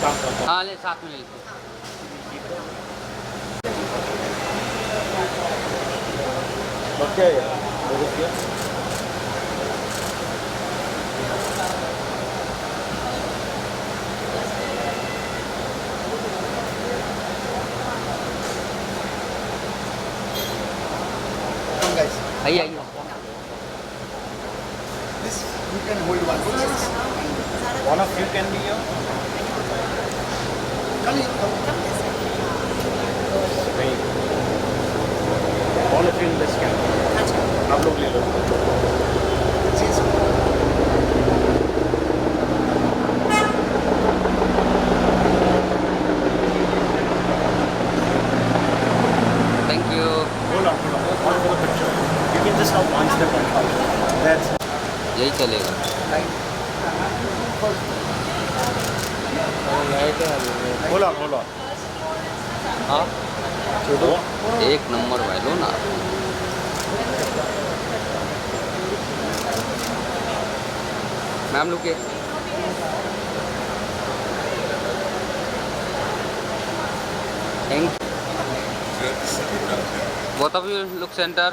हाँ ले साथ में ले लेते क्या है आइए आइए This you can hold one. One of you can be here. Come here. Come. Wait. All of you in this camp. आप लोग ले लो. Thank you Hold on. One for the picture. You can just have one step on top. That's it. यही चलेगा Hold on. हाँ एक number भाई लो ना मैम लुक ये thank both of you look center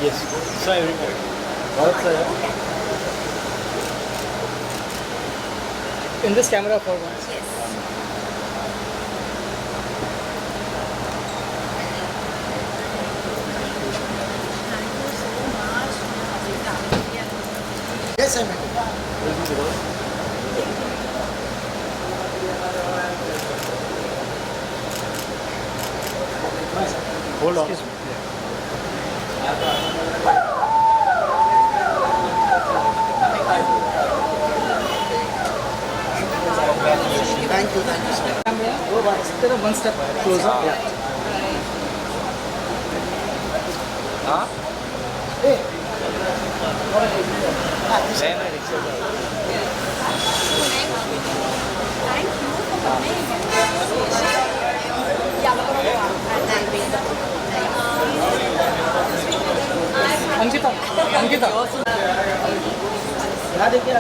Yes. So everybody. Bharat sir. In this camera for once. Yes. Yes, I mean. Hold on. Thank you. Camera, one step closer. Yeah. हाँ अंकिता यहाँ देखिए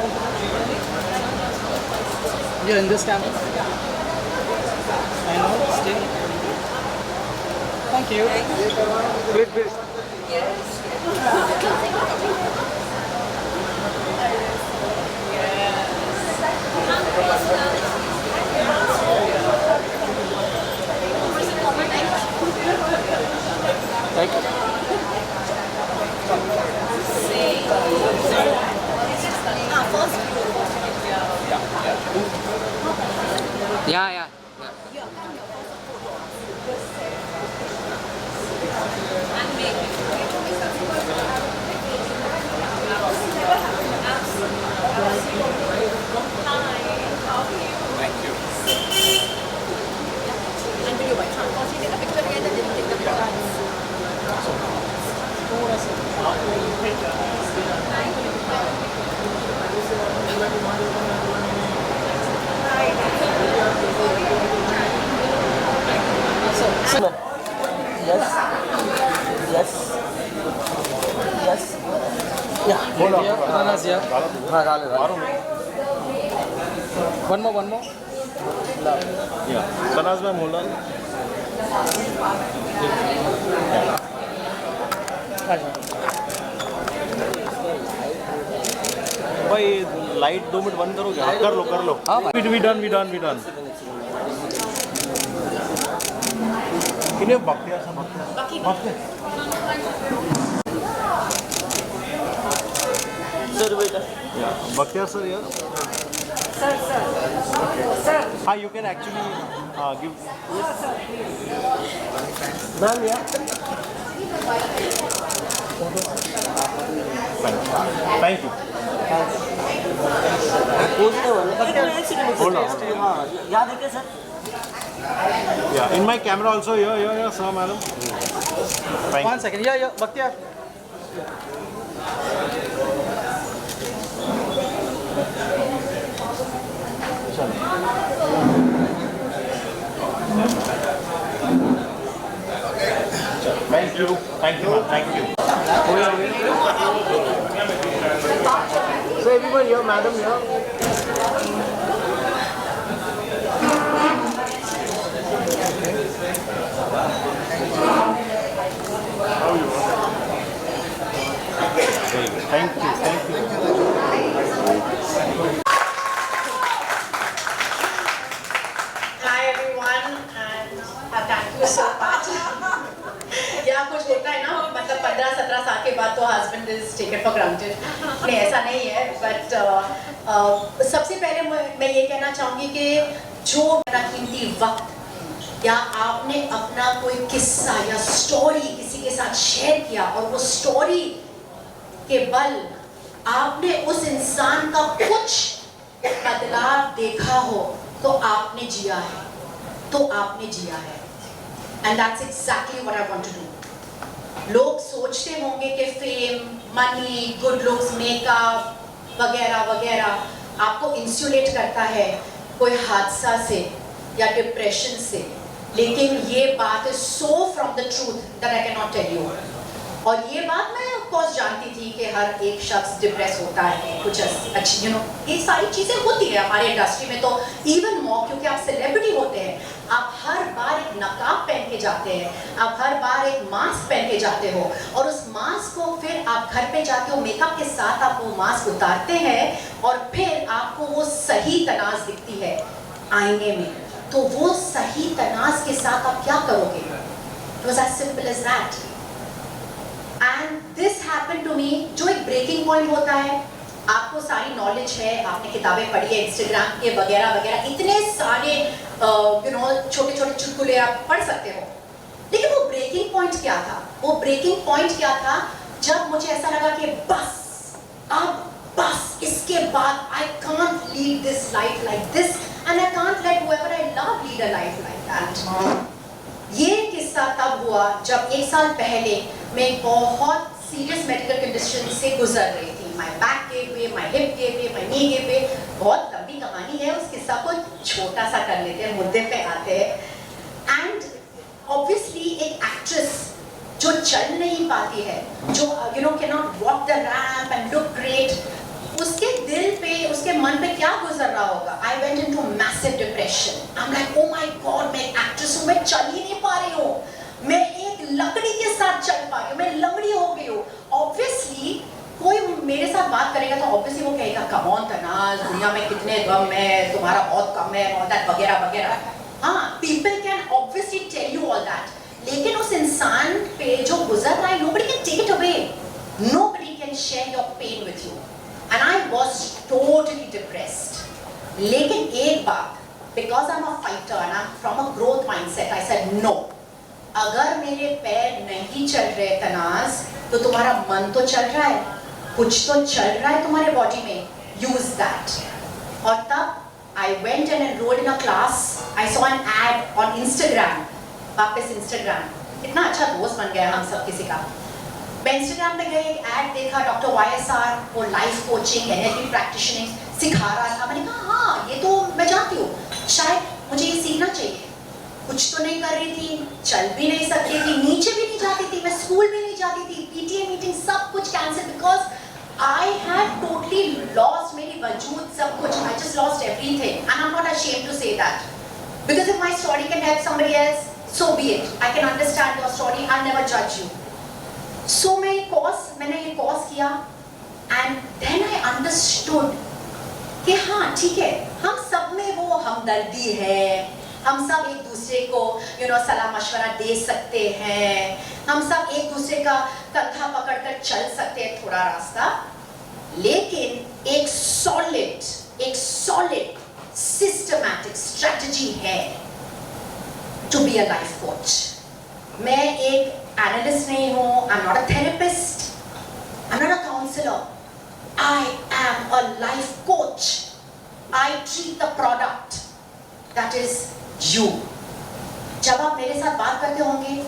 ये in this camera I know still thank you please yeah yeah Hold on. Tanaaz here one more Yeah. Tanaaz ma'am, hold on. भाई light 2 minute बंद करोगे? हाँ, कर लो हाँ भाई we done किन्हें बख्तियार सर बेटा बख्तियार सर यार हाँ you can actually give ma'am यार thank you hold on याद है क्या sir yeah in my camera also yeah sir madam thank 1 second yeah Bhaktiyar you Thank you, ma'am. Thank you. So everyone here, madam here. Thank you. Hi everyone and thank you so much. या कुछ होता है ना, मतलब 15-17 साल के बाद तो husband is taken for granted. नहीं ऐसा नहीं है, but सबसे पहले मैं ये कहना चाहूँगी कि जो मेरा कीमती वक्त या आपने अपना कोई किस्सा या स्टोरी किसी के साथ शेयर किया और वो स्टोरी के बल आपने उस इंसान का कुछ बदलाव देखा हो तो आपने जिया है, and that's exactly what I want to do. लोग सोचते होंगे कि fame, money, good looks, makeup वगैरह वगैरह आपको इंसुलेट करता है कोई हादसा से या डिप्रेशन से, लेकिन ये बात है so from the truth that I cannot tell you. और ये बात मैं ऑफ कोर्स जानती थी कि हर एक शख्स डिप्रेस होता है, कुछ अच्छी ये सारी चीज़ें होती है हमारे इंडस्ट्री में, तो इवन मोर क्योंकि आप सेलिब्रिटी होते हैं, आप हर बार एक नकाब पहन के जाते हैं, आप हर बार एक मास्क पहन के जाते हो और उस मास्क को फिर आप घर पे जाके वो मेकअप के साथ आप वो मास्क उतारते हैं और फिर आपको वो सही तनाज दिखती है आईने में, तो वो सही तनाज के साथ आप क्या करोगे? It was as simple as that. And this happened to me. जो एक ब्रेकिंग पॉइंट होता है, आपको सारी नॉलेज है, आपने किताबें पढ़ी है, इंस्टाग्राम के वगैरह वगैरह इतने सारे छोटे छोटे चुटकुले आप पढ़ सकते हो, लेकिन वो ब्रेकिंग पॉइंट क्या था? वो ब्रेकिंग पॉइंट क्या था जब मुझे ऐसा लगा कि बस इसके बाद I can't lead this life like this and I can't let whoever I love lead a life like that. ये किस्सा तब हुआ जब 1 साल पहले मैं बहुत सीरियस मेडिकल कंडीशन से गुजर रही थी. My back gave way, my hip gave way, my knee gave way. बहुत लंबी कहानी है, उस किस्सा को छोटा सा कर लेते हैं, मुद्दे पे आते हैं. एंड ऑब्वियसली एक एक्ट्रेस जो चल नहीं पाती है, जो can not walk the ramp and look great, उसके दिल पे, उसके मन पे क्या गुजर रहा होगा? I went into massive depression. I am like oh my God, मैं एक एक्ट्रेस हूँ, मैं चल ही नहीं पा रही हूँ, मैं एक लकड़ी के साथ चल पा रही हूँ, मैं लंगड़ी हो गई हूँ. ऑब्वियसली कोई मेरे साथ बात करेगा तो ऑब्वियसली वो कहेगा कम ऑन तनाज, दुनिया में कितने गम है, तुम्हारा बहुत कम है, ऑल दैट वगैरह वगैरह. हाँ, people can obviously tell you all that, लेकिन उस इंसान पे जो गुजर रहा है, nobody can take it away, nobody can share your pain with you. And I was totally depressed. लेकिन एक बात, because I'm a fighter and I'm from a growth mindset, I said no. अगर मेरे पैर नहीं चल रहे तनाज, तो तुम्हारा मन तो चल रहा है, कुछ तो चल रहा है तुम्हारे बॉडी में. Use that. और तब I went and enrolled in a class. I saw an ad on Instagram. वापस Instagram. कितना अच्छा दोस्त बन गया हम सब किसी का. मैं इंस्टाग्राम पे गई, एक ऐड देखा, डॉक्टर YSR, वो लाइफ कोचिंग, NLP प्रैक्टिशनिंग सिखा रहा था. मैंने कहा हाँ, ये तो मैं जानती हूँ, शायद मुझे ये सीखना चाहिए. कुछ तो नहीं कर रही थी, चल भी नहीं सकती थी, नीचे भी नहीं जाती थी, मैं स्कूल भी नहीं जाती थी, PTA मीटिंग सब कुछ cancel, because I had totally lost मेरी वजूद सब कुछ. I just lost everything and I'm not ashamed to say that, because if my story can help somebody else, so be it. I can understand your story, I'll never judge you. So मैंने ये course किया and then I understood कि हाँ ठीक है, हम सब में वो हमदर्दी है, हम सब एक दूसरे को सलाह मशवरा दे सकते हैं, हम सब एक दूसरे का कंधा पकड़कर चल सकते हैं थोड़ा रास्ता, लेकिन एक सॉलिड सिस्टमैटिक स्ट्रेटजी है to be a life coach. मैं एक एनालिस्ट नहीं हूँ, I am not a therapist, I am not a counsellor, I am a life coach. I treat the product that is you. जब आप मेरे साथ बात करते होंगे,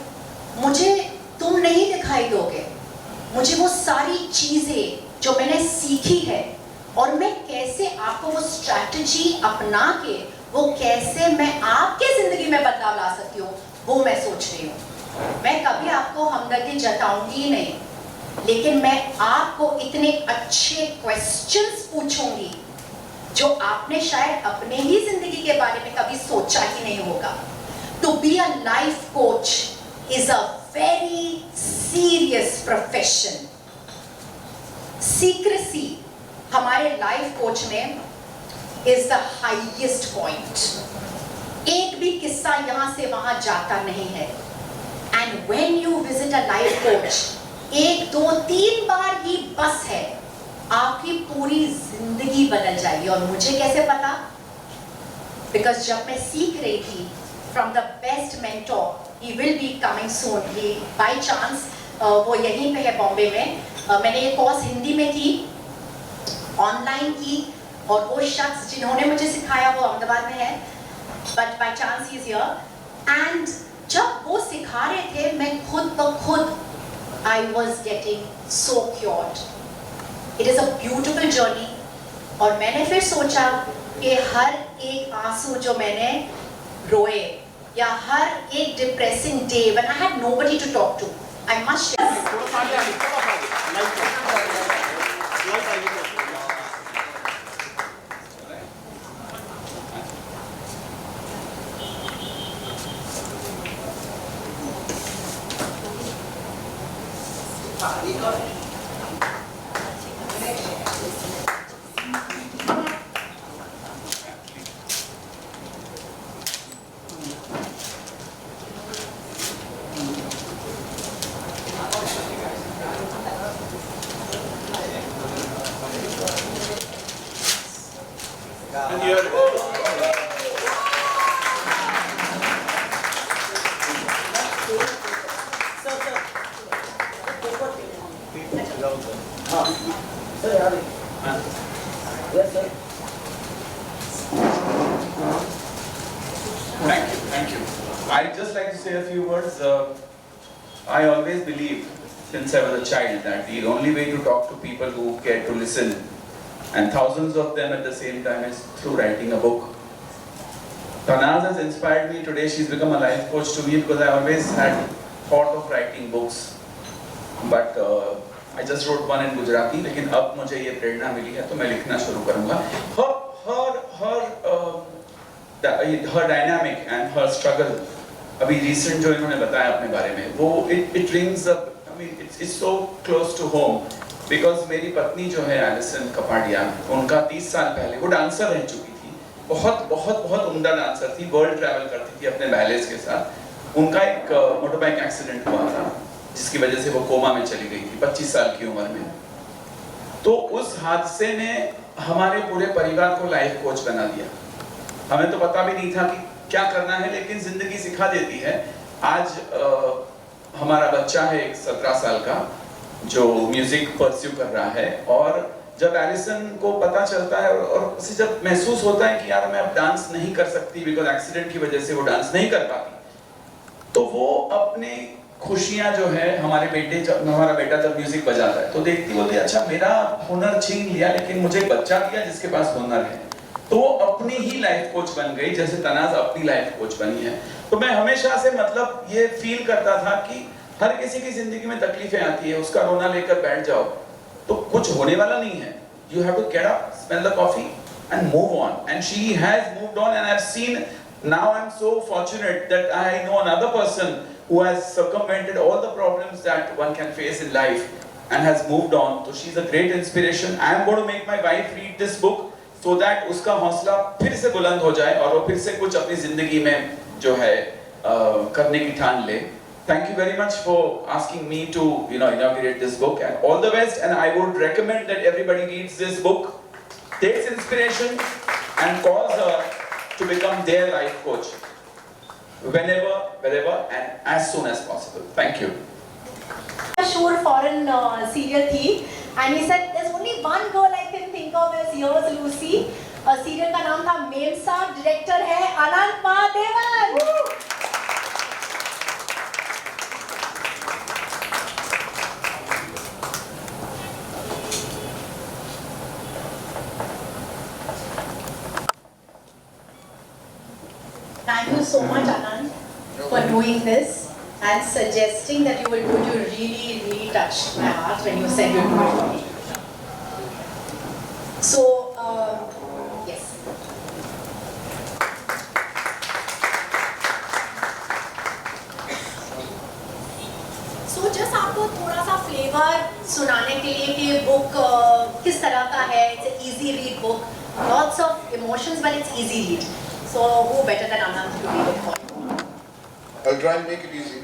मुझे तुम नहीं दिखाई दोगे, मुझे वो सारी चीजें जो मैंने सीखी है और मैं कैसे आपको वो स्ट्रैटेजी अपना के वो कैसे मैं आपके जिंदगी में बदलाव ला सकती हूँ, वो मैं सोच रही हूँ। मैं कभी आपको हमदर्दी जताऊंगी ही नहीं, लेकिन मैं आपको इतने अच्छे क्वेश्चंस पूछूंगी जो आपने शायद अपने ही जिंदगी के बारे में कभी सोचा ही नहीं होगा। To be a life coach is a very serious profession. Secrecy हमारे लाइफ कोच में इज द हाईएस्ट पॉइंट। एक भी किस्सा यहां से वहां जाता नहीं है। And when you visit a life coach, 1, 2, 3 बार ही बस है, आपकी पूरी जिंदगी बदल जाएगी। और मुझे कैसे पता? बिकॉज जब मैं सीख रही थी from the best mentor, he will be coming soon, he by chance वो यहीं पे है बॉम्बे में। मैंने ये कोर्स हिंदी में की, ऑनलाइन की, और वो शख्स जिन्होंने मुझे सिखाया वो अहमदाबाद में है, but by chance he is here. And जब वो सिखा रहे थे, मैं खुद ब खुद I was getting so cured. It is a beautiful journey. और मैंने फिर सोचा कि हर एक आंसू जो मैंने रोए, या हर एक depressing day when I had nobody to talk to, I must Thank you. I'd just like to say a few words. I always believed, since I was a child, that the only way to talk to people who care to listen, and thousands of them at the same time, is through writing a book. Tanaaz has inspired me today. She's become a life coach to me because I always had thought of writing books. But I just wrote one in Gujarati, लेकिन अब मुझे ये प्रेरणा मिली है तो मैं लिखना शुरू करूँगा. Her dynamic and her struggle, अभी recent जो इन्होंने बताया अपने बारे में, वो it rings up. I mean, it's so close to home because मेरी पत्नी जो है एलिसन कपाडिया, उनका 30 साल पहले वो डांसर रह चुकी थी. बहुत उम्दा डांसर थी, वर्ल्ड ट्रैवल करती थी अपने बैलेस के साथ. उनका एक मोटरबाइक एक्सीडेंट हुआ था जिसकी वजह से वो कोमा में चली गई थी 25 साल की उम्र में. तो उस हादसे ने हमारे पूरे परिवार को लाइफ कोच बना दिया. हमें तो पता भी नहीं था कि क्या करना है, लेकिन जिंदगी सिखा देती है. आज हमारा बच्चा है एक 17 साल का जो म्यूजिक परस्यू कर रहा है, और जब एलिसन को पता चलता है और उसे जब महसूस होता है कि यार मैं अब डांस नहीं कर सकती बिकॉज एक्सीडेंट की वजह से वो डांस नहीं कर पाती, तो वो अपने खुशियां जो है, हमारा बेटा जब म्यूजिक बजाता है तो देखती बोलती अच्छा मेरा हुनर छीन लिया लेकिन मुझे एक बच्चा दिया जिसके पास हुनर है. तो वो अपनी ही लाइफ कोच बन गई जैसे तनाज अपनी लाइफ कोच बनी है. तो मैं हमेशा से मतलब ये फील करता था कि हर किसी की जिंदगी में तकलीफें आती है, उसका रोना लेकर बैठ जाओ तो कुछ होने वाला नहीं है. You have to get up, smell the coffee and move on. And she has moved on, and I've seen, now I'm so fortunate that I know another person who has circumvented all the problems that one can face in life and has moved on. So she's a great inspiration. I'm going to make my wife read this book so that उसका हौसला फिर से बुलंद हो जाए और वो फिर से कुछ अपनी जिंदगी में जो है करने की ठान ले. Thank you very much for asking me to inaugurate this book, and all the best. And I would recommend that everybody reads this book, takes inspiration, and calls her to become their life coach whenever, wherever, and as soon as possible. Thank you. Mashhoor foreign serial थी, and he said there's only one girl I can think of as Here's Lucy. serial का नाम था मेमसा, director है अनंत Mahadevan. Thank you so much, Anand, for doing this and suggesting that you will do it. You really, really touched my heart when you said you'll do it for me. So, yes. So, just आपको थोड़ा सा flavour सुनाने के लिए कि book किस तरह का है. It's an easy read book. Lots of emotions, but it's easy read. So, who better than Anand to read it for you? I'll try and make it easy.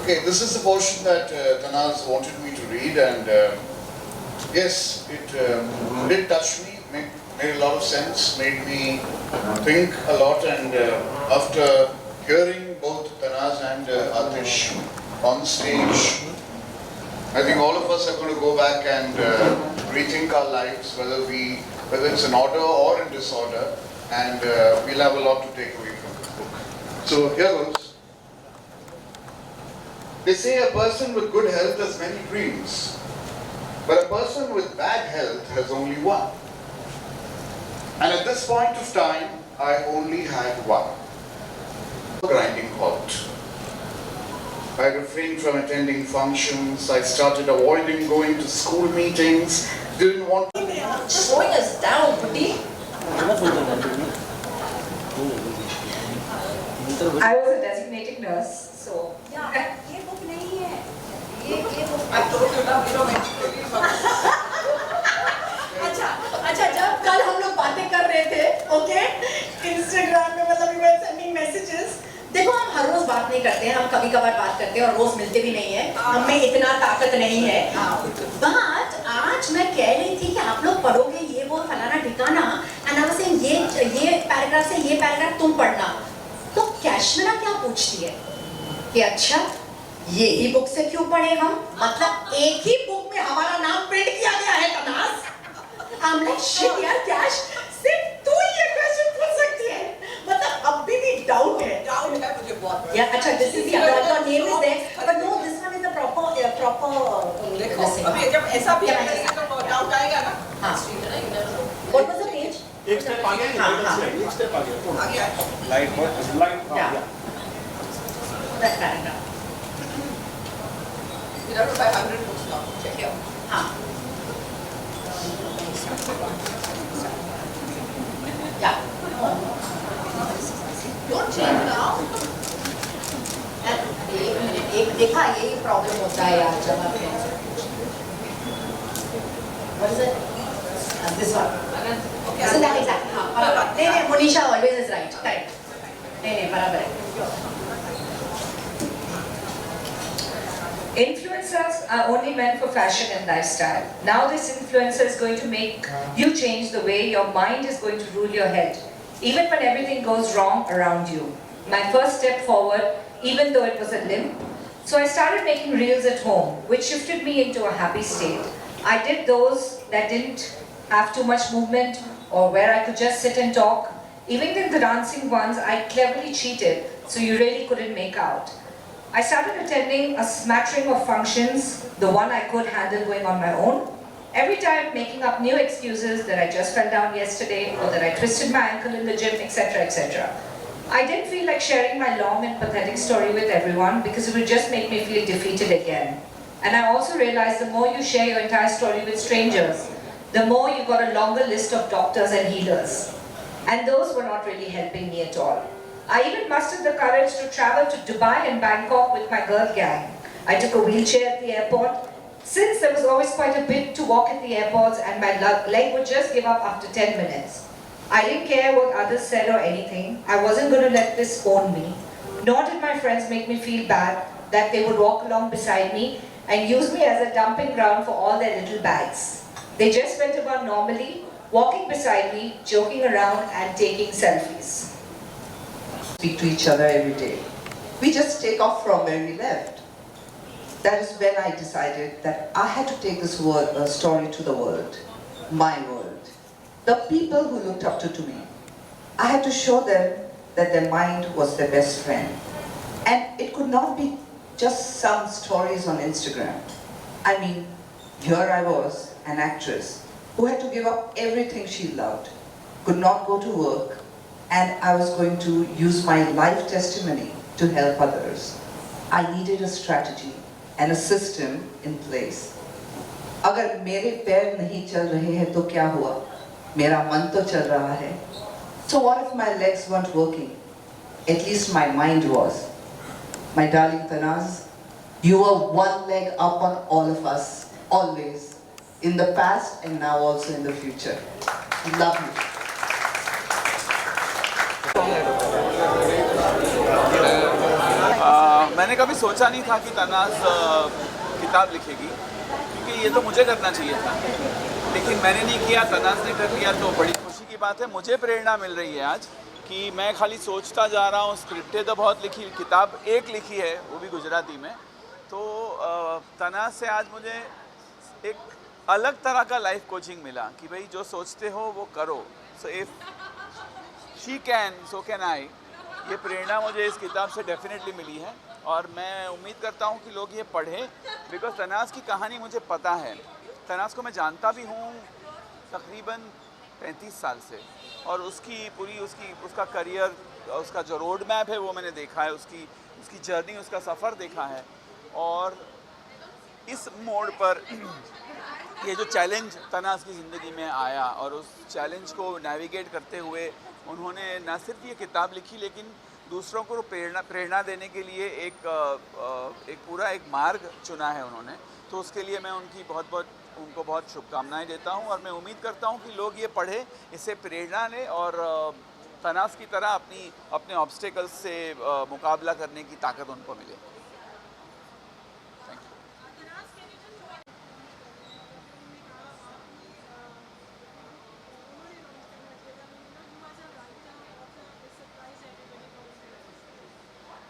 Okay, this is the portion that Tanaaz wanted me to read, and yes, it did touch me, made a lot of sense, made me think a lot, and after hearing both Tanaaz and Atish on stage, I think all of us are going to go back and rethink our lives, whether it's in order or in disorder, and we'll have a lot to take away from this book. So here goes. They say a person with good health has many dreams, but a person with bad health has only one. And at this point of time, I only had one. Grinding halt. I refrained from attending functions, I started avoiding going to school meetings, didn't want to... Slowing us down, Putti. I was a designated nurse, so... ये book नहीं है. ये book. अच्छा जब कल हम लोग बातें कर रहे थे, ओके, इंस्टाग्राम में मतलब we were sending messages. देखो हम हर रोज बात नहीं करते हैं, हम कभी कभार बात करते हैं और रोज मिलते भी नहीं है. हमें इतना ताकत नहीं है. But आज मैं कह रही थी कि आप लोग पढ़ोगे ये वो फलाना ठिकाना, and I was saying ये पैराग्राफ से ये पैराग्राफ तुम पढ़ना. तो कैशमेरा क्या पूछती है कि अच्छा ये ही बुक से क्यों पढ़े हम? मतलब एक ही बुक में हमारा नाम प्रिंट किया गया है तनाज़. I'm like shit यार, कैश सिर्फ तू ही ये क्वेश्चन पूछ सकती है. मतलब अभी भी डाउट है. डाउट है मुझे बहुत. या अच्छा this is the other name is there, but no, this one is a proper. अभी जब ऐसा भी है तो डाउट आएगा ना. हाँ. What was the page? एक स्टेप आगे, एक स्टेप आगे. Light. Yeah. That paragraph. You have to buy 100 books now. Check it out. हाँ. Yeah. Don't change now. एक देखा यही प्रॉब्लम होता है यार जब आप What is it? This one. Isn't that exactly? हाँ, बराबर. नहीं, Monisha always is right. Correct. नहीं, बराबर है. Influencers are only meant for fashion and lifestyle. Now this influencer is going to make you change the way your mind is going to rule your head, even when everything goes wrong around you. My first step forward, even though it was a limp. So I started making reels at home, which shifted me into a happy state. I did those that didn't have too much movement or where I could just sit and talk. Even in the dancing ones, I cleverly cheated, so you really couldn't make out. I started attending a smattering of functions, the one I could handle going on my own. Every time making up new excuses that I just fell down yesterday or that I twisted my ankle in the gym, etc., etc. I didn't feel like sharing my long and pathetic story with everyone because it would just make me feel defeated again. And I also realized the more you share your entire story with strangers, the more you got a longer list of doctors and healers. And those were not really helping me at all. I even mustered the courage to travel to Dubai and Bangkok with my girl gang. I took a wheelchair at the airport, since there was always quite a bit to walk at the airports and my leg would just give up after 10 minutes. I didn't care what others said or anything. I wasn't going to let this own me. Nor did my friends make me feel bad that they would walk along beside me and use me as a dumping ground for all their little bags. They just went about normally, walking beside me, joking around and taking selfies. Speak to each other every day. We just take off from where we left. That is when I decided that I had to take this story to the world, my world. The people who looked up to me. I had to show them that their mind was their best friend. And it could not be just some stories on Instagram. I mean, here I was, an actress, who had to give up everything she loved, could not go to work, and I was going to use my life testimony to help others. I needed a strategy and a system in place. अगर मेरे पैर नहीं चल रहे हैं तो क्या हुआ? मेरा मन तो चल रहा है. So what if my legs weren't working? At least my mind was. My darling Tanaaz, you were one leg up on all of us, always. In the past and now also in the future. Love you. मैंने कभी सोचा नहीं था कि तनाज़ किताब लिखेगी, क्योंकि ये तो मुझे करना चाहिए था, लेकिन मैंने नहीं किया, तनाज़ ने कर लिया, तो बड़ी खुशी की बात है। मुझे प्रेरणा मिल रही है आज कि मैं खाली सोचता जा रहा हूँ। स्क्रिप्टें तो बहुत लिखी, किताब एक लिखी है, वो भी गुजराती में। तो तनाज़ से आज मुझे एक अलग तरह का लाइफ कोचिंग मिला कि भाई जो सोचते हो वो करो। So if she can so can I. ये प्रेरणा मुझे इस किताब से डेफिनेटली मिली है और मैं उम्मीद करता हूँ कि लोग ये पढ़ें, बिकॉज तनाज़ की कहानी मुझे पता है। तनाज़ को मैं जानता भी हूँ तकरीबन 35 साल से, और उसकी पूरी उसका करियर, उसका जो रोड मैप है वो मैंने देखा है, उसकी जर्नी, उसका सफ़र देखा है। और इस मोड़ पर ये जो चैलेंज तनाज़ की ज़िंदगी में आया और उस चैलेंज को नेविगेट करते हुए उन्होंने न सिर्फ ये किताब लिखी, लेकिन दूसरों को प्रेरणा देने के लिए एक पूरा मार्ग चुना है उन्होंने। तो उसके लिए मैं उनको बहुत शुभकामनाएं देता हूं और मैं उम्मीद करता हूं कि लोग ये पढ़ें, इससे प्रेरणा लें और तनाज़ की तरह अपने ऑब्स्टेकल्स से मुकाबला करने की ताकत उनको मिले।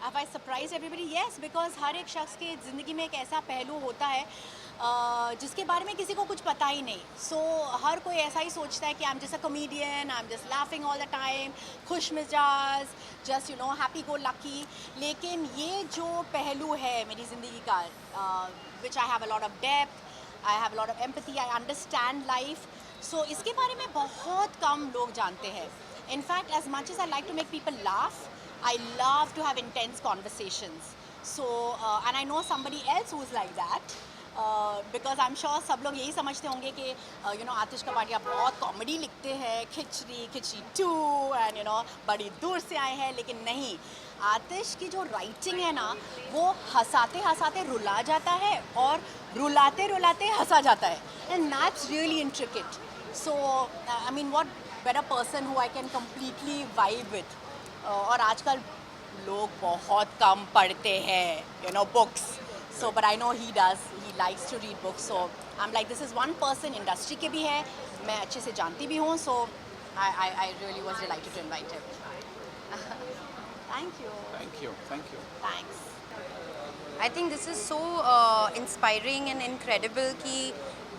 Have I surprised everybody? Yes, because हर एक शख्स के ज़िंदगी में एक ऐसा पहलू होता है जिसके बारे में किसी को कुछ पता ही नहीं। So हर कोई ऐसा ही सोचता है कि I'm just a comedian, I'm just laughing all the time, खुश मिजाज, just happy go lucky। लेकिन ये जो पहलू है मेरी ज़िंदगी का, which I have a lot of depth, I have a lot of empathy, I understand life। So इसके बारे में बहुत कम लोग जानते हैं। In fact, as much as I like to make people laugh, I love to have intense conversations. So, and I know somebody else who's like that, because I'm sure सब लोग यही समझते होंगे कि आतिश कपाड़िया बहुत कॉमेडी लिखते हैं, खिचड़ी 2 and बड़ी दूर से आए हैं। लेकिन नहीं, आतिश की जो राइटिंग है ना, वो हंसाते हंसाते रुला जाता है और रुलाते रुलाते हंसा जाता है, and that's really intricate. So, I mean, what better person who I can completely vibe with? और आजकल लोग बहुत कम पढ़ते हैं books, so but I know he likes to read books, so I'm like, this is one person, industry के भी है, मैं अच्छे से जानती भी हूँ, so I really was delighted to invite him. Thank you. Thanks. I think this is so inspiring and incredible कि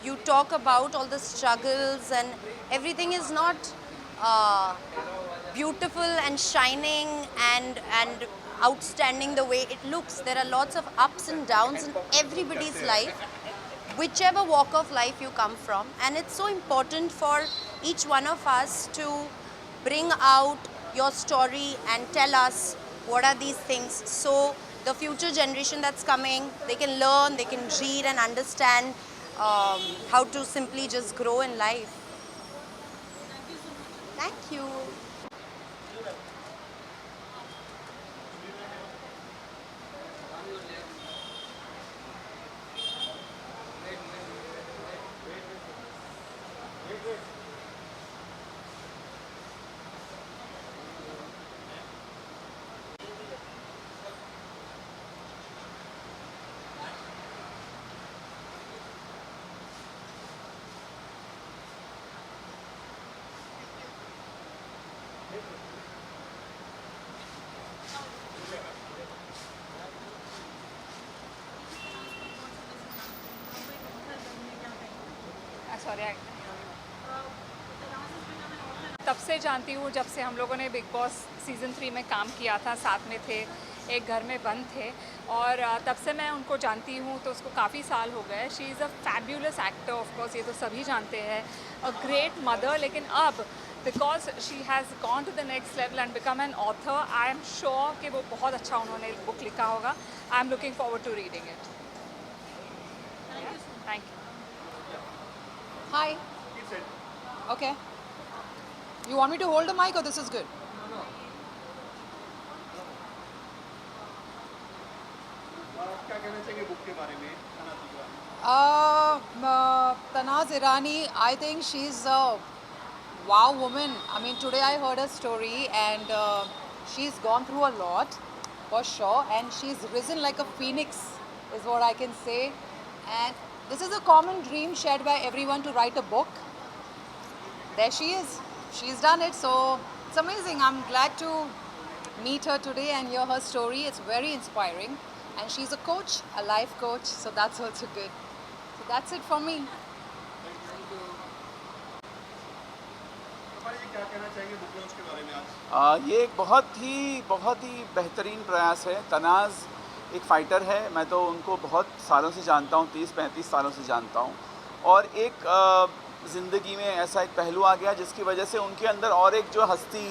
you talk about all the struggles and everything is not beautiful and shining and outstanding the way it looks. There are lots of ups and downs in everybody's life, whichever walk of life you come from, and it's so important for each one of us to bring out your story and tell us what are these things, so the future generation that's coming, they can learn, they can read and understand how to simply just grow in life. Thank you. तब से जानती हूँ जब से हम लोगों ने big boss season 3 में काम किया था, साथ में थे, एक घर में बंद थे, और तब से मैं उनको जानती हूँ, तो उसको काफ़ी साल हो गए। She is a fabulous actor, of course ये तो सभी जानते हैं, अ ग्रेट मदर, लेकिन अब because she has gone to the next level and become an author. I am sure कि वो बहुत अच्छा उन्होंने book लिखा होगा. I am looking forward to reading it. Thank you. Hi. Okay. You want me to hold the mic or this is good? क्या कहना चाहिए बुक के बारे में? Tanaaz Irani, I think she's a wow woman. I mean, today I heard her story and she's gone through a lot, for sure, and she's risen like a phoenix, is what I can say. And this is a common dream shared by everyone to write a book. There she is. She's done it, so it's amazing. I'm glad to meet her today and hear her story. It's very inspiring. And she's a coach, a life coach, so that's also good. So that's it for me. क्या कहना चाहेंगे book launch के बारे में आज? ये एक बहुत ही बेहतरीन प्रयास है। तनाज़ एक फ़ाइटर है, मैं तो उनको बहुत सालों से जानता हूँ, 30-35 सालों से जानता हूँ, और एक ज़िंदगी में ऐसा एक पहलू आ गया जिसकी वजह से उनके अंदर और एक जो हस्ती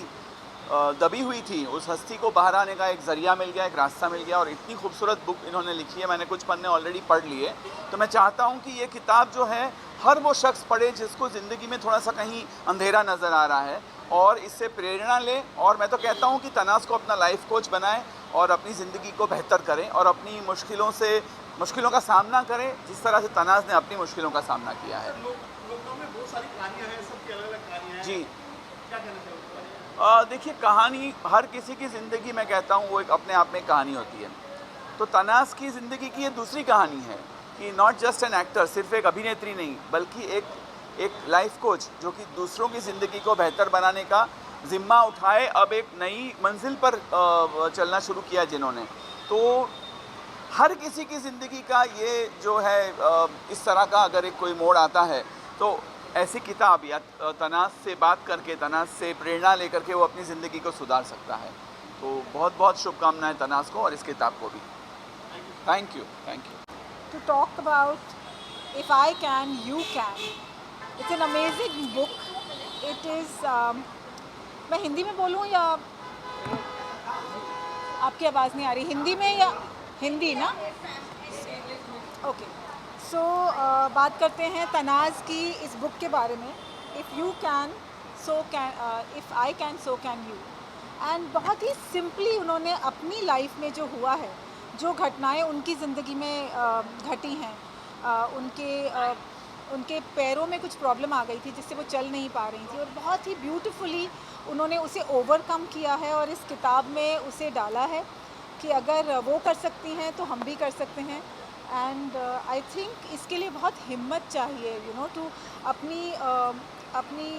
दबी हुई थी, उस हस्ती को बाहर आने का एक ज़रिया मिल गया, एक रास्ता मिल गया, और इतनी खूबसूरत बुक इन्होंने लिखी है। मैंने कुछ पन्ने ऑलरेडी पढ़ लिए, तो मैं चाहता हूँ कि ये किताब जो है हर वो शख्स पढ़े जिसको ज़िंदगी में थोड़ा सा कहीं अंधेरा नज़र आ रहा है, और इससे प्रेरणा ले। और मैं तो कहता हूँ कि तनाज़ को अपना लाइफ कोच बनाएं और अपनी ज़िंदगी को बेहतर करें और अपनी मुश्किलों का सामना करें जिस तरह से तनाज़ ने अपनी मुश्किलों का सामना किया है। लॉकडाउन में बहुत सारी कहानियाँ हैं, सबकी अलग-अलग कहानियाँ हैं। जी, क्या कहना चाहोगे? देखिए, कहानी हर किसी की ज़िंदगी में कहता हूँ वो एक अपने आप में कहानी होती है। तो तनाज़ की ज़िंदगी की ये दूसरी कहानी है कि नॉट जस्ट एन एक्टर, सिर्फ एक अभिनेत्री नहीं, बल्कि एक लाइफ कोच जो कि दूसरों की ज़िंदगी को बेहतर बनाने का ज़िम्मा उठाए, अब एक नई मंजिल पर चलना शुरू किया जिन्होंने। तो हर किसी की ज़िंदगी का ये जो है इस तरह का अगर एक कोई मोड़ आता है तो ऐसी किताब या तनाज़ से बात करके, तनाज़ से प्रेरणा लेकर के वो अपनी ज़िंदगी को सुधार सकता है। तो बहुत बहुत शुभकामनाएं तनाज़ को और इस किताब को भी। Thank you. To talk about If I Can, You Can. It's an amazing book. It is. मैं हिंदी में बोलूँ या आपकी आवाज़ नहीं आ रही? हिंदी में या हिंदी ना? ओके। सो बात करते हैं तनाज़ की इस बुक के बारे में। If you can so can, if I can so can you. And बहुत ही सिंपली उन्होंने अपनी लाइफ में जो हुआ है, जो घटनाएं उनकी ज़िंदगी में घटी हैं, उनके पैरों में कुछ प्रॉब्लम आ गई थी जिससे वो चल नहीं पा रही थी, और बहुत ही ब्यूटीफुली उन्होंने उसे ओवरकम किया है और इस किताब में उसे डाला है कि अगर वो कर सकती हैं तो हम भी कर सकते हैं। एंड आई थिंक इसके लिए बहुत हिम्मत चाहिए, टू अपनी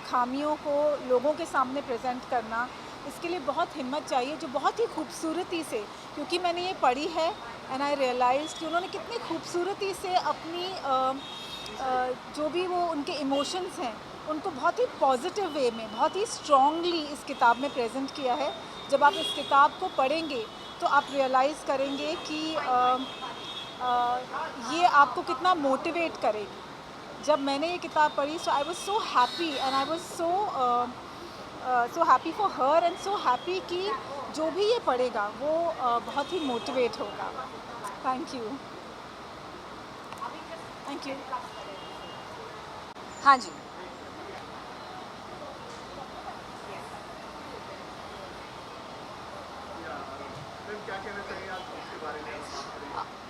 खामियों को लोगों के सामने प्रेजेंट करना, इसके लिए बहुत हिम्मत चाहिए, जो बहुत ही खूबसूरती से, क्योंकि मैंने ये पढ़ी है एंड आई रियलाइज़ कि उन्होंने कितनी खूबसूरती से अपनी जो भी वो उनके इमोशंस हैं उनको बहुत ही पॉजिटिव वे में, बहुत ही स्ट्रॉन्गली इस किताब में प्रेजेंट किया है। जब आप इस किताब को पढ़ेंगे तो आप रियलाइज़ करेंगे कि ये आपको कितना मोटिवेट करेगी। जब मैंने ये किताब पढ़ी, so I was so happy and I was so happy for her and so happy कि जो भी ये पढ़ेगा वो बहुत ही मोटिवेट होगा। Thank you. हाँ जी,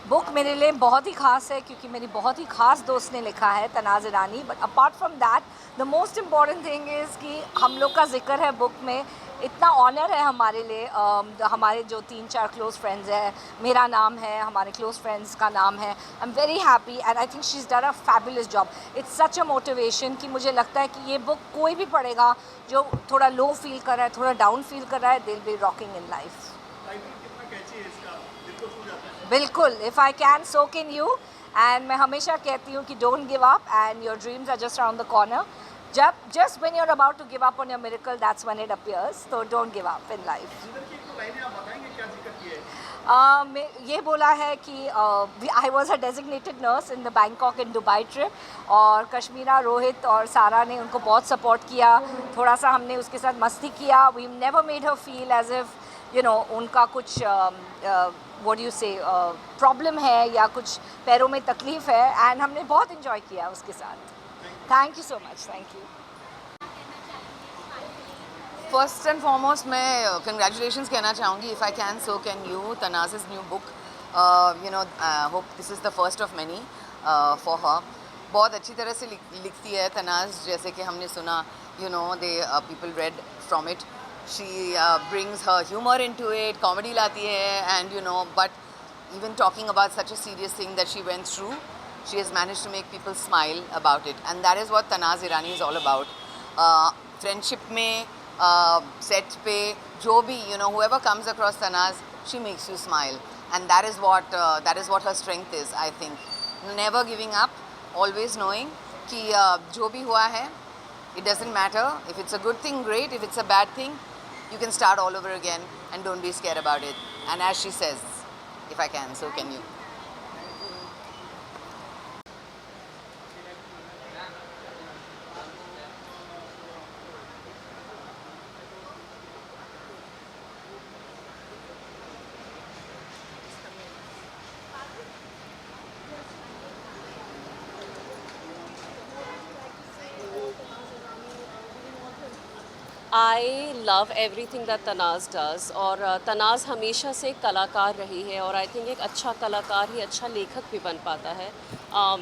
बुक मेरे लिए बहुत ही ख़ास है क्योंकि मेरी बहुत ही ख़ास दोस्त ने लिखा है, Tanaaz Irani. But apart from that the most important thing is कि हम लोग का जिक्र है बुक में। इतना ऑनर है हमारे लिए, हमारे जो 3-4 क्लोज़ फ्रेंड्स हैं, मेरा नाम है, हमारे क्लोज़ फ्रेंड्स का नाम है। आई am very happy and I think she is done a fabulous job. It's such a motivation कि मुझे लगता है कि ये बुक कोई भी पढ़ेगा जो थोड़ा लो फील कर रहा है, थोड़ा डाउन फील कर रहा है, they will be rocking in life. बिल्कुल, if I can so can you. And मैं हमेशा कहती हूँ कि don't give up and your dreams are just around the corner. Just when you're about to give up on your miracle, that's when it appears. So don't give up in life. ये बोला है कि I was a designated nurse in the Bangkok and Dubai trip और कश्मीरा, रोहित और सारा ने उनको बहुत सपोर्ट किया. थोड़ा सा हमने उसके साथ मस्ती किया. We never made her feel as if उनका कुछ what do you say problem है या कुछ पैरों में तकलीफ है. एंड हमने बहुत इन्जॉय किया उसके साथ. Thank you so much. Thank you. First and foremost, मैं congratulations कहना चाहूँगी. If I can, so can you. Tanaaz's new book. Hope this is the first of many for her. बहुत अच्छी तरह से लिखती है तनाज़, जैसे कि हमने सुना. People read from it. She brings her humor into it, comedy लाती है, and but even talking about such a serious thing that she went through, she has managed to make people smile about it, and that is what Tanaaz Irani is all about. Friendship में set पे जो भी whoever comes across Tanaaz, she makes you smile, and that is what her strength is. I think never giving up, always knowing कि जो भी हुआ है, it doesn't matter. If it's a good thing, great. If it's a bad thing, you can start all over again and don't be scared about it. And as she says, if I can, so can you. I love everything that Tanaaz does. और तनाज़ हमेशा से एक कलाकार रही है और I think एक अच्छा कलाकार ही अच्छा लेखक भी बन पाता है.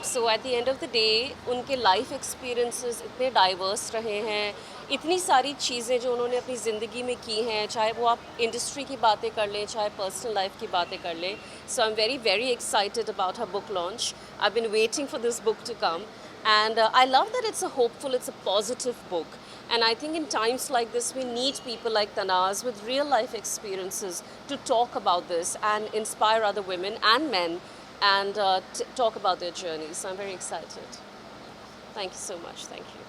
So at the end of the day उनके लाइफ एक्सपीरियंसेस इतने डाइवर्स रहे हैं, इतनी सारी चीज़ें जो उन्होंने अपनी ज़िंदगी में की हैं, चाहे वो आप इंडस्ट्री की बातें कर लें, चाहे पर्सनल लाइफ की बातें कर लें. So I am very very excited about her book launch. I been waiting for this book to come, and I love that it's a hopeful, it's a positive book. And I think in times like this, we need people like Tanaaz with real life experiences to talk about this and inspire other women and men and talk about their journeys. So I'm very excited. Thank you so much. Thank you.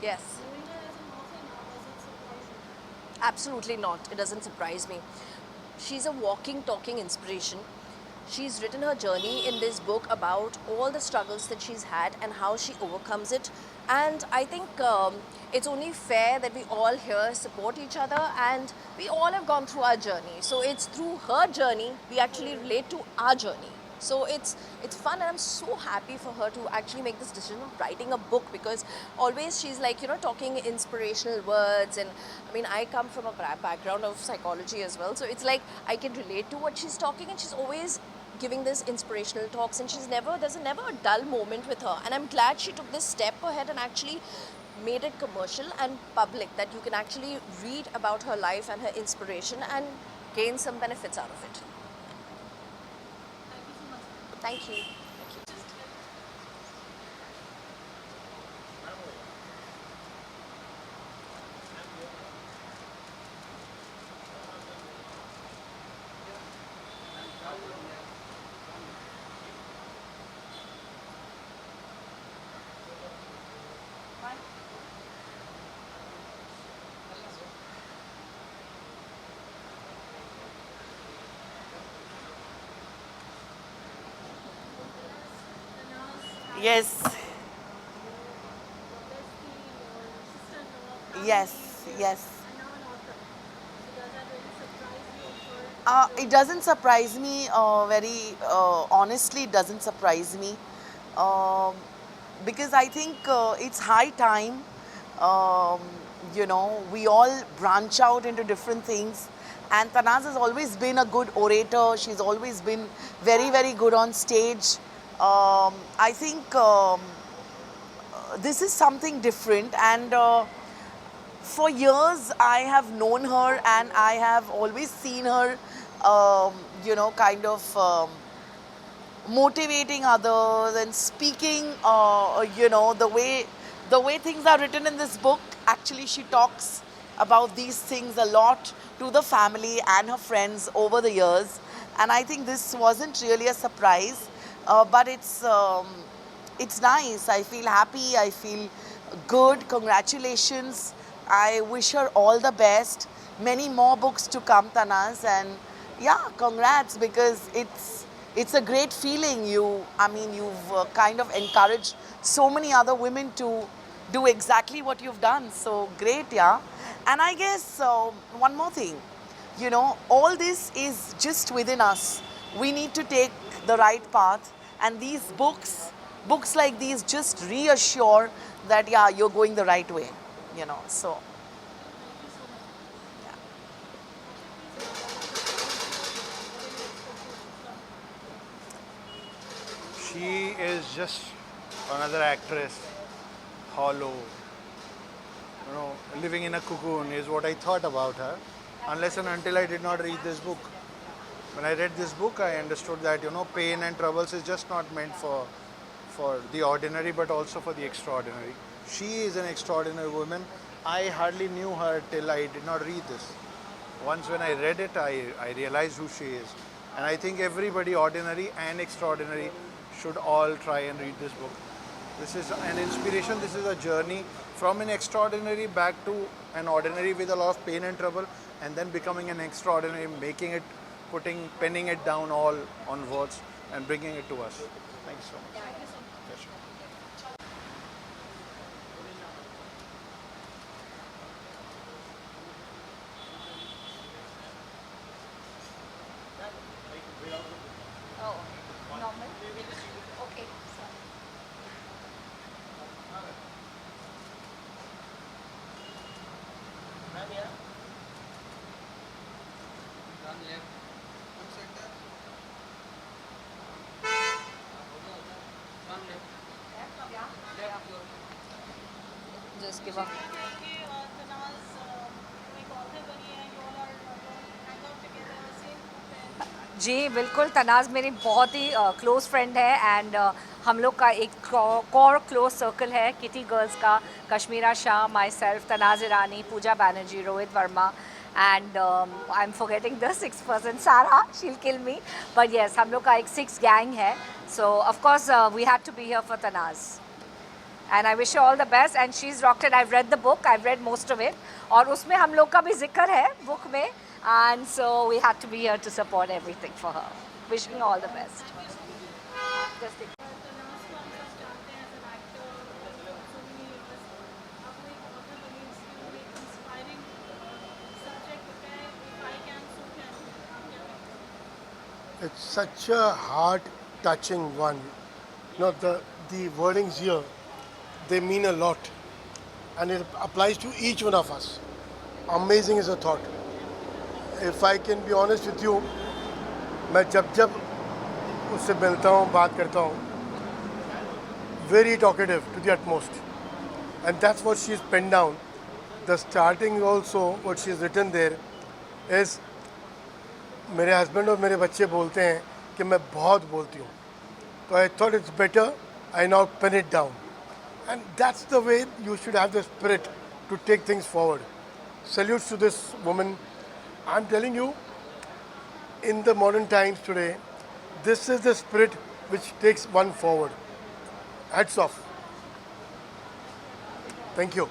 Yes. Absolutely not. It doesn't surprise me. She's a walking, talking inspiration. She's written her journey in this book about all the struggles that she's had and how she overcomes it. And I think it's only fair that we all here support each other, and we all have gone through our journey. So it's through her journey we actually relate to our journey. So it's fun, and I'm so happy for her to actually make this decision of writing a book, because always she's like talking inspirational words, and I mean I come from a background of psychology as well, so it's like I can relate to what she's talking, and she's always giving this inspirational talks, and there's never a dull moment with her, and I'm glad she took this step ahead and actually made it commercial and public, that you can actually read about her life and her inspiration and gain some benefits out of it. Thank you. Yes. Yes, yes. It doesn't surprise me, very honestly, it doesn't surprise me. Because I think it's high time, we all branch out into different things. And Tanaaz has always been a good orator. She's always been very, very good on stage. I think this is something different, and for years I have known her and I have always seen her, kind of motivating others and speaking, the way things are written in this book. Actually, she talks about these things a lot to the family and her friends over the years, and I think this wasn't really a surprise, but it's nice. I feel happy. I feel good. Congratulations. I wish her all the best. Many more books to come, Tanaaz, and yeah, congrats, because it's a great feeling. You've kind of encouraged so many other women to do exactly what you've done. So great, yeah. And I guess one more thing, all this is just within us. We need to take the right path, and these books like these just reassure that, yeah, you're going the right way, so. She is just another actress, hollow, living in a cocoon is what I thought about her, unless and until I did not read this book. When I read this book, I understood that, pain and troubles is just not meant for the ordinary, but also for the extraordinary. She is an extraordinary woman. I hardly knew her till I did not read this. Once when I read it, I realized who she is. And I think everybody, ordinary and extraordinary, should all try and read this book. This is an inspiration. This is a journey from an extraordinary back to an ordinary with a lot of pain and trouble, and then becoming an extraordinary, making it, penning it down all on words and bringing it to us. Thank you so much. Just give up. जी बिल्कुल, तनाज़ मेरी बहुत ही close friend है, and हम लोग का एक कोर क्लोज सर्कल है किटी गर्ल्स का, Kashmira Shah, myself, Tanaaz Irani, Pooja Banerjee, Rohit Verma, and I am forgetting the 6 person, Sara, शील किल मी, बट येस हम लोग का एक 6 गैंग है. So of course we had to be here for Tanaaz, and I wish all the best, and she is rocked. I read the book, I read most of it, और उसमें हम लोग का भी जिक्र है बुक में, and so we had to be here to support everything for her. Wishing her all the best. It's such a heart-touching one. The wordings here, they mean a lot, and it applies to each one of us. Amazing is a thought. If I can be honest with you, मैं जब उससे मिलता हूँ, बात करता हूँ, very talkative to the utmost, and that's what she's penned down. The starting also, what she's written there is, मेरे husband और मेरे बच्चे बोलते हैं कि मैं बहुत बोलती हूँ, so I thought it's better I now pen it down, and that's the way you should have the spirit to take things forward. Salutes to this woman. I'm telling you, in the modern times today, this is the spirit which takes one forward. Hats off. Thank you.